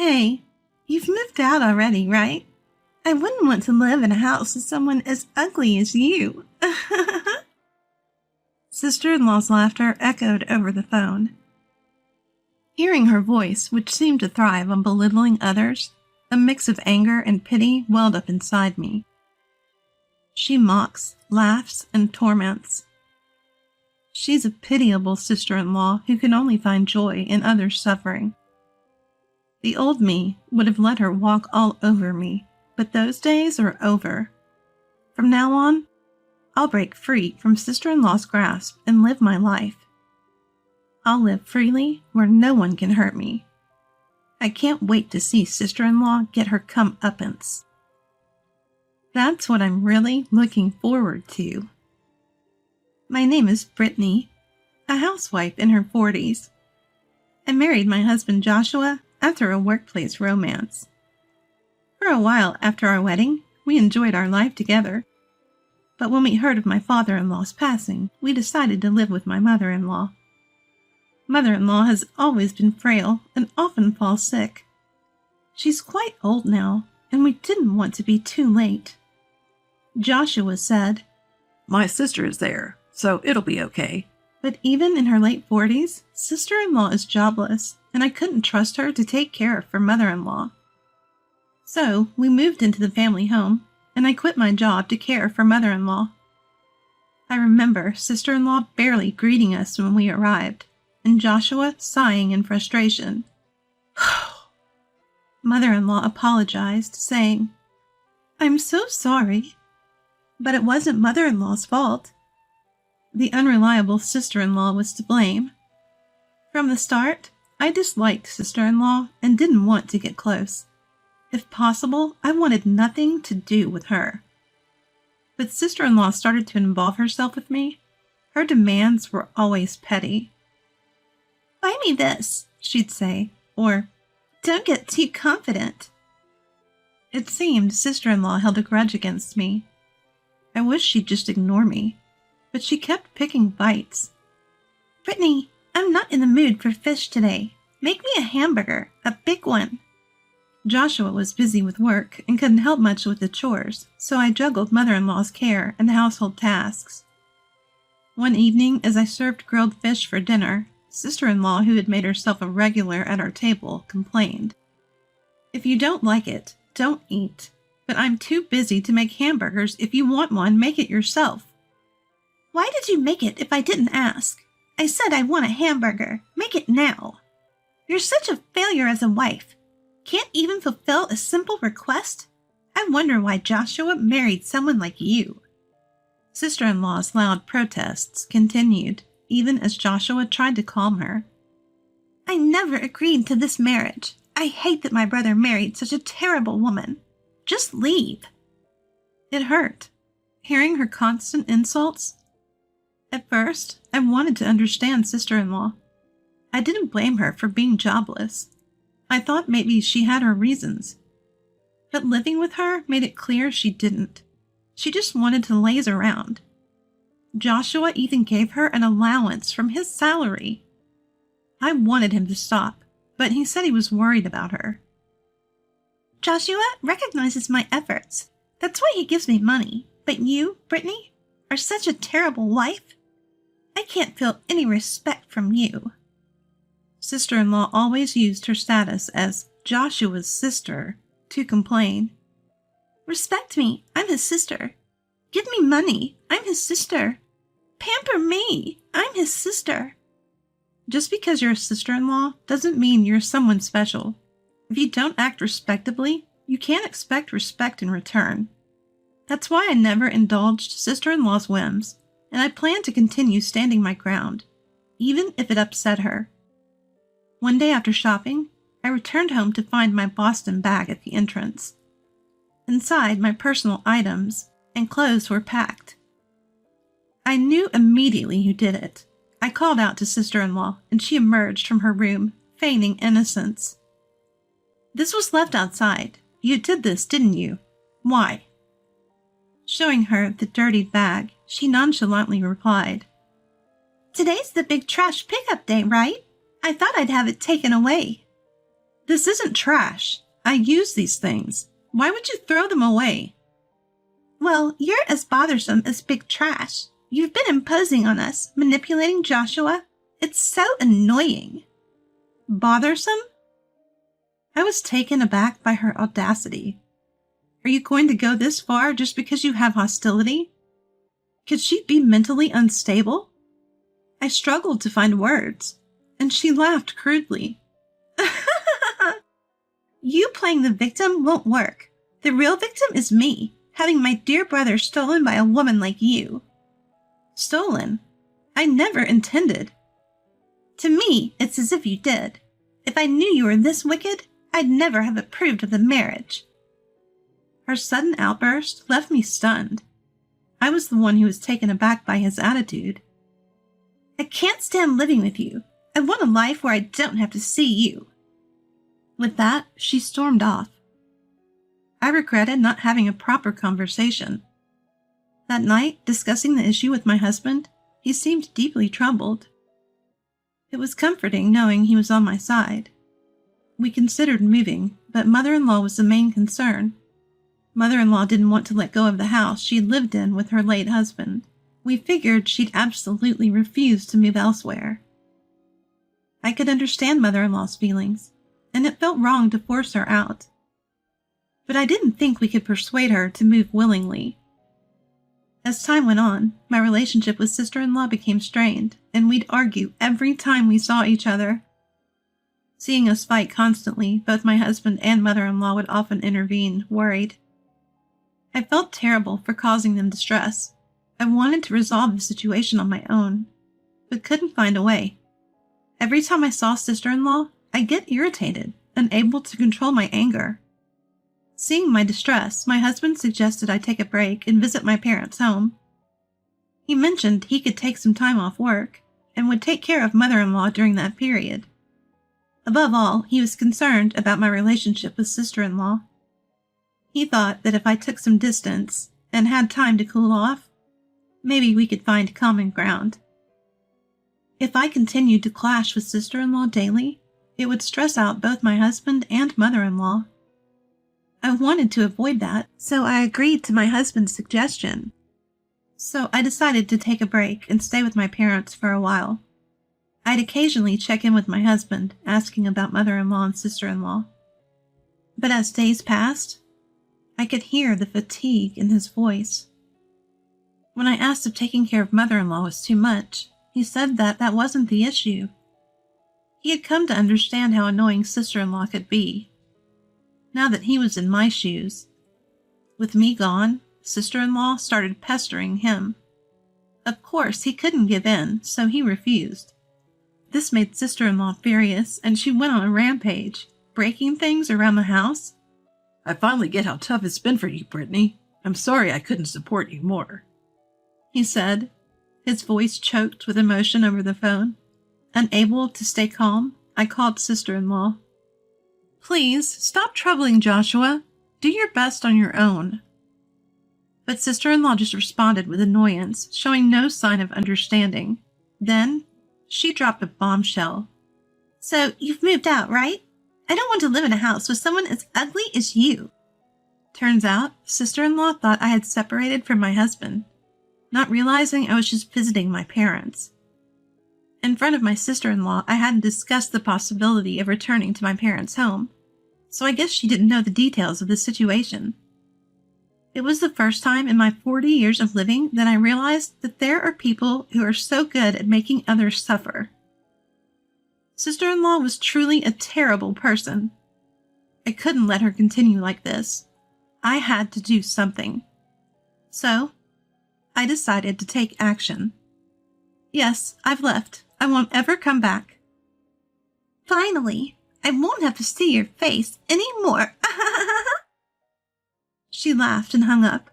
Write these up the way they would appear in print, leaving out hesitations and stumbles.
Hey, you've moved out already, right? I wouldn't want to live in a house with someone as ugly as you. Sister-in-law's laughter echoed over the phone. Hearing her voice, which seemed to thrive on belittling others, a mix of anger and pity welled up inside me. She mocks, laughs, and torments. She's a pitiable sister-in-law who can only find joy in others' suffering. The old me would have let her walk all over me, but those days are over. From now on, I'll break free from sister-in-law's grasp and live my life. I'll live freely where no one can hurt me. I can't wait to see sister-in-law get her comeuppance. That's what I'm really looking forward to. My name is Brittany, a housewife in her 40s. I married my husband Joshua after a workplace romance. For a while after our wedding, we enjoyed our life together. But when we heard of my father-in-law's passing, we decided to live with my mother-in-law. Mother-in-law has always been frail and often falls sick. She's quite old now, and we didn't want to be too late. Joshua said, "My sister is there, so it'll be okay." But even in her late 40s, sister-in-law is jobless, and I couldn't trust her to take care of her mother-in-law. So we moved into the family home, and I quit my job to care for mother-in-law. I remember sister-in-law barely greeting us when we arrived, and Joshua sighing in frustration. Mother-in-law apologized, saying, "I'm so sorry." But it wasn't mother-in-law's fault. The unreliable sister-in-law was to blame. From the start, I disliked sister-in-law and didn't want to get close. If possible, I wanted nothing to do with her. But sister-in-law started to involve herself with me. Her demands were always petty. "Buy me this," she'd say, or, "Don't get too confident." It seemed sister-in-law held a grudge against me. I wish she'd just ignore me, but she kept picking bites. "Brittany, I'm not in the mood for fish today. Make me a hamburger, a big one." Joshua was busy with work and couldn't help much with the chores, so I juggled mother-in-law's care and household tasks. One evening, as I served grilled fish for dinner, sister-in-law, who had made herself a regular at our table, complained. "If you don't like it, don't eat. But I'm too busy to make hamburgers. If you want one, make it yourself." "Why did you make it if I didn't ask? I said I want a hamburger. Make it now." "You're such a failure as a wife. Can't even fulfill a simple request? I wonder why Joshua married someone like you." Sister-in-law's loud protests continued, even as Joshua tried to calm her. "I never agreed to this marriage. I hate that my brother married such a terrible woman. Just leave." It hurt, hearing her constant insults. At first, I wanted to understand sister-in-law. I didn't blame her for being jobless. I thought maybe she had her reasons. But living with her made it clear she didn't. She just wanted to laze around. Joshua even gave her an allowance from his salary. I wanted him to stop, but he said he was worried about her. "Joshua recognizes my efforts. That's why he gives me money. But you, Brittany, are such a terrible wife. I can't feel any respect from you." Sister-in-law always used her status as Joshua's sister to complain. "Respect me. I'm his sister. Give me money. I'm his sister. Pamper me. I'm his sister." Just because you're a sister-in-law doesn't mean you're someone special. If you don't act respectably, you can't expect respect in return. That's why I never indulged sister-in-law's whims, and I plan to continue standing my ground, even if it upset her. One day after shopping, I returned home to find my Boston bag at the entrance. Inside, my personal items and clothes were packed. I knew immediately who did it. I called out to sister-in-law, and she emerged from her room, feigning innocence. "This was left outside. You did this, didn't you? Why?" Showing her the dirty bag, she nonchalantly replied, "Today's the big trash pickup day, right? I thought I'd have it taken away." This isn't trash. I use these things. Why would you throw them away? Well, you're as bothersome as big trash. You've been imposing on us, manipulating Joshua. It's so annoying. Bothersome? I was taken aback by her audacity. Are you going to go this far just because you have hostility? Could she be mentally unstable? I struggled to find words, and she laughed crudely. You playing the victim won't work. The real victim is me, having my dear brother stolen by a woman like you. Stolen? I never intended. To me, it's as if you did. If I knew you were this wicked, I'd never have approved of the marriage. Her sudden outburst left me stunned. I was the one who was taken aback by his attitude. I can't stand living with you. I want a life where I don't have to see you. With that, she stormed off. I regretted not having a proper conversation. That night, discussing the issue with my husband, he seemed deeply troubled. It was comforting knowing he was on my side. We considered moving, but mother-in-law was the main concern. Mother-in-law didn't want to let go of the house she had lived in with her late husband. We figured she'd absolutely refuse to move elsewhere. I could understand mother-in-law's feelings, and it felt wrong to force her out. But I didn't think we could persuade her to move willingly. As time went on, my relationship with sister-in-law became strained, and we'd argue every time we saw each other. Seeing us fight constantly, both my husband and mother-in-law would often intervene, worried. I felt terrible for causing them distress. I wanted to resolve the situation on my own, but couldn't find a way. Every time I saw sister-in-law, I'd get irritated, unable to control my anger. Seeing my distress, my husband suggested I take a break and visit my parents' home. He mentioned he could take some time off work and would take care of mother-in-law during that period. Above all, he was concerned about my relationship with sister-in-law. He thought that if I took some distance and had time to cool off, maybe we could find common ground. If I continued to clash with sister-in-law daily, it would stress out both my husband and mother-in-law. I wanted to avoid that, so I agreed to my husband's suggestion. So I decided to take a break and stay with my parents for a while. I'd occasionally check in with my husband, asking about mother-in-law and sister-in-law. But as days passed, I could hear the fatigue in his voice. When I asked if taking care of mother-in-law was too much, he said that wasn't the issue. He had come to understand how annoying sister-in-law could be. Now that he was in my shoes, with me gone, sister-in-law started pestering him. Of course, he couldn't give in, so he refused. This made sister-in-law furious, and she went on a rampage, breaking things around the house. I finally get how tough it's been for you, Brittany. I'm sorry I couldn't support you more, he said, his voice choked with emotion over the phone. Unable to stay calm, I called sister-in-law. Please, stop troubling Joshua. Do your best on your own. But sister-in-law just responded with annoyance, showing no sign of understanding. Then, she dropped a bombshell. So, you've moved out, right? I don't want to live in a house with someone as ugly as you. Turns out, sister-in-law thought I had separated from my husband, not realizing I was just visiting my parents. In front of my sister-in-law, I hadn't discussed the possibility of returning to my parents' home, so I guess she didn't know the details of the situation. It was the first time in my 40 years of living that I realized that there are people who are so good at making others suffer. Sister-in-law was truly a terrible person. I couldn't let her continue like this. I had to do something. So, I decided to take action. Yes, I've left. I won't ever come back. Finally, I won't have to see your face anymore. She laughed and hung up.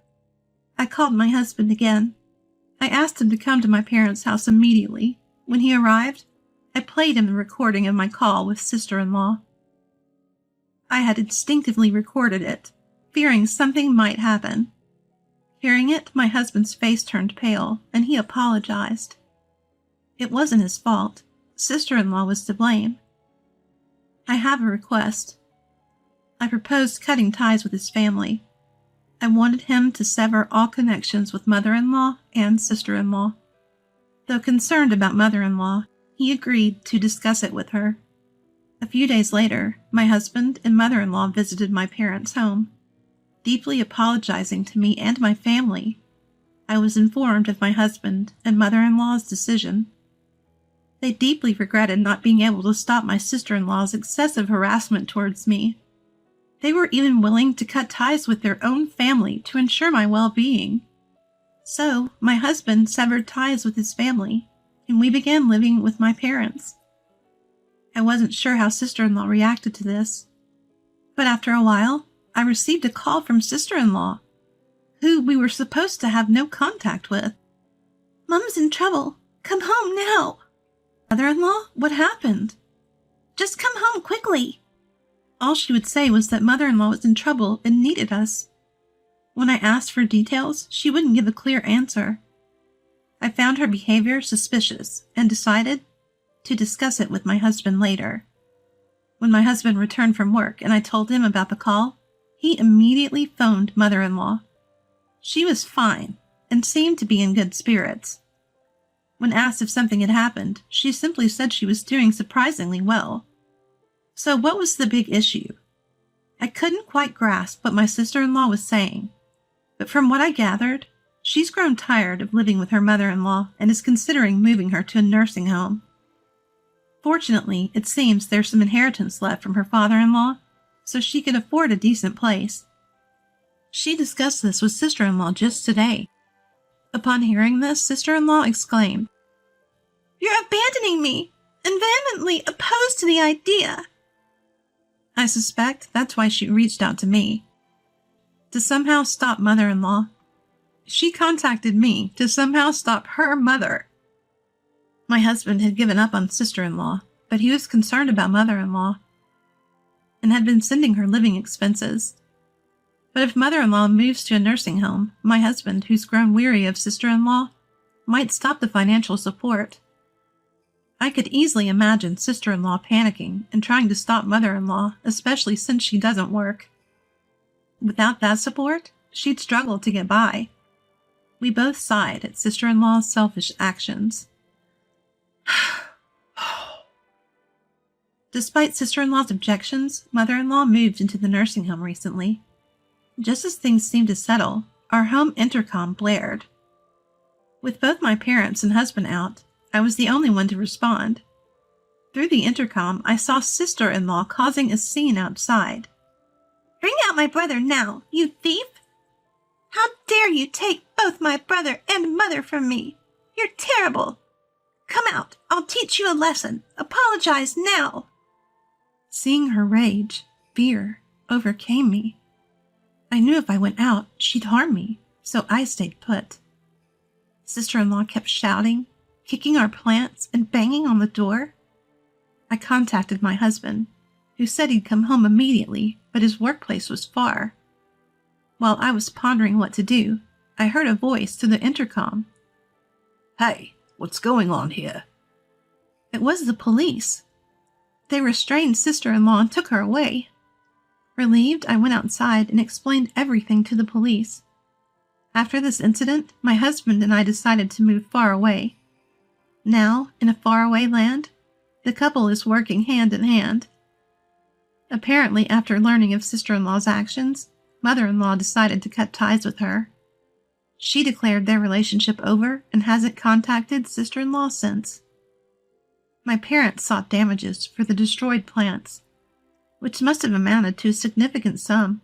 I called my husband again. I asked him to come to my parents' house immediately. When he arrived, I played him the recording of my call with sister-in-law. I had instinctively recorded it, fearing something might happen. Hearing it, my husband's face turned pale, and he apologized. It wasn't his fault. Sister-in-law was to blame. I have a request. I proposed cutting ties with his family. I wanted him to sever all connections with mother-in-law and sister-in-law. Though concerned about mother-in-law, he agreed to discuss it with her. A few days later, my husband and mother-in-law visited my parents' home. Deeply apologizing to me and my family, I was informed of my husband and mother-in-law's decision. They deeply regretted not being able to stop my sister-in-law's excessive harassment towards me. They were even willing to cut ties with their own family to ensure my well-being. So, my husband severed ties with his family, and we began living with my parents. I wasn't sure how sister-in-law reacted to this, but after a while, I received a call from sister-in-law, who we were supposed to have no contact with. "Mom's in trouble. Come home now." "Mother-in-law, what happened?" "Just come home quickly." All she would say was that mother-in-law was in trouble and needed us. When I asked for details, she wouldn't give a clear answer. I found her behavior suspicious and decided to discuss it with my husband later. When my husband returned from work and I told him about the call, he immediately phoned mother-in-law. She was fine and seemed to be in good spirits. When asked if something had happened, she simply said she was doing surprisingly well. So what was the big issue? I couldn't quite grasp what my sister-in-law was saying, but from what I gathered, she's grown tired of living with her mother-in-law and is considering moving her to a nursing home. Fortunately, it seems there's some inheritance left from her father-in-law, so she can afford a decent place. She discussed this with sister-in-law just today. Upon hearing this, sister-in-law exclaimed, "You're abandoning me, and vehemently opposed to the idea." I suspect that's why she reached out to me. To somehow stop mother-in-law. She contacted me to somehow stop her mother. My husband had given up on sister-in-law, but he was concerned about mother-in-law and had been sending her living expenses. But if mother-in-law moves to a nursing home, my husband, who's grown weary of sister-in-law, might stop the financial support. I could easily imagine sister-in-law panicking and trying to stop mother-in-law, especially since she doesn't work. Without that support, she'd struggle to get by. We both sighed at sister-in-law's selfish actions. Despite sister-in-law's objections, mother-in-law moved into the nursing home recently. Just as things seemed to settle, our home intercom blared. With both my parents and husband out, I was the only one to respond. Through the intercom, I saw sister-in-law causing a scene outside. "Bring out my brother now, you thief! How dare you take both my brother and mother from me? You're terrible! Come out, I'll teach you a lesson. Apologize now!" Seeing her rage, fear overcame me. I knew if I went out, she'd harm me, so I stayed put. Sister-in-law kept shouting, kicking our plants, and banging on the door. I contacted my husband, who said he'd come home immediately, but his workplace was far. While I was pondering what to do, I heard a voice through the intercom. "Hey, what's going on here?" It was the police. They restrained sister-in-law and took her away. Relieved, I went outside and explained everything to the police. After this incident, my husband and I decided to move far away. Now, in a faraway land, the couple is working hand in hand. Apparently, after learning of sister-in-law's actions, mother-in-law decided to cut ties with her. She declared their relationship over and hasn't contacted sister-in-law since. My parents sought damages for the destroyed plants, which must have amounted to a significant sum.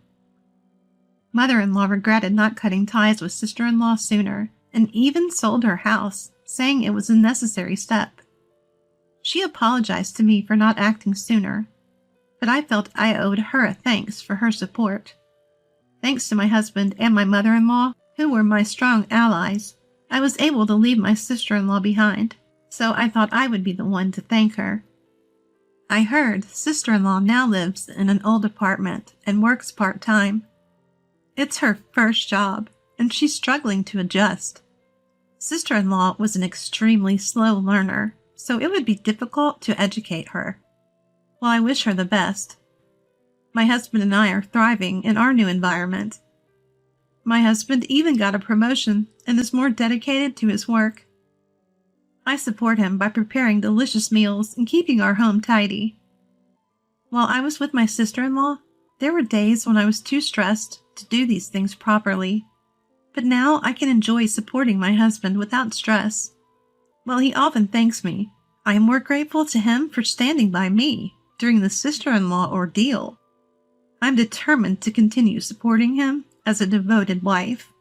Mother-in-law regretted not cutting ties with sister-in-law sooner and even sold her house, saying it was a necessary step. She apologized to me for not acting sooner, but I felt I owed her a thanks for her support. Thanks to my husband and my mother-in-law, who were my strong allies, I was able to leave my sister-in-law behind, so I thought I would be the one to thank her. I heard sister-in-law now lives in an old apartment and works part-time. It's her first job, and she's struggling to adjust. Sister-in-law was an extremely slow learner, so it would be difficult to educate her. Well, I wish her the best. My husband and I are thriving in our new environment. My husband even got a promotion and is more dedicated to his work. I support him by preparing delicious meals and keeping our home tidy. While I was with my sister-in-law, there were days when I was too stressed to do these things properly. But now I can enjoy supporting my husband without stress. While he often thanks me, I am more grateful to him for standing by me during the sister-in-law ordeal. I'm determined to continue supporting him as a devoted wife.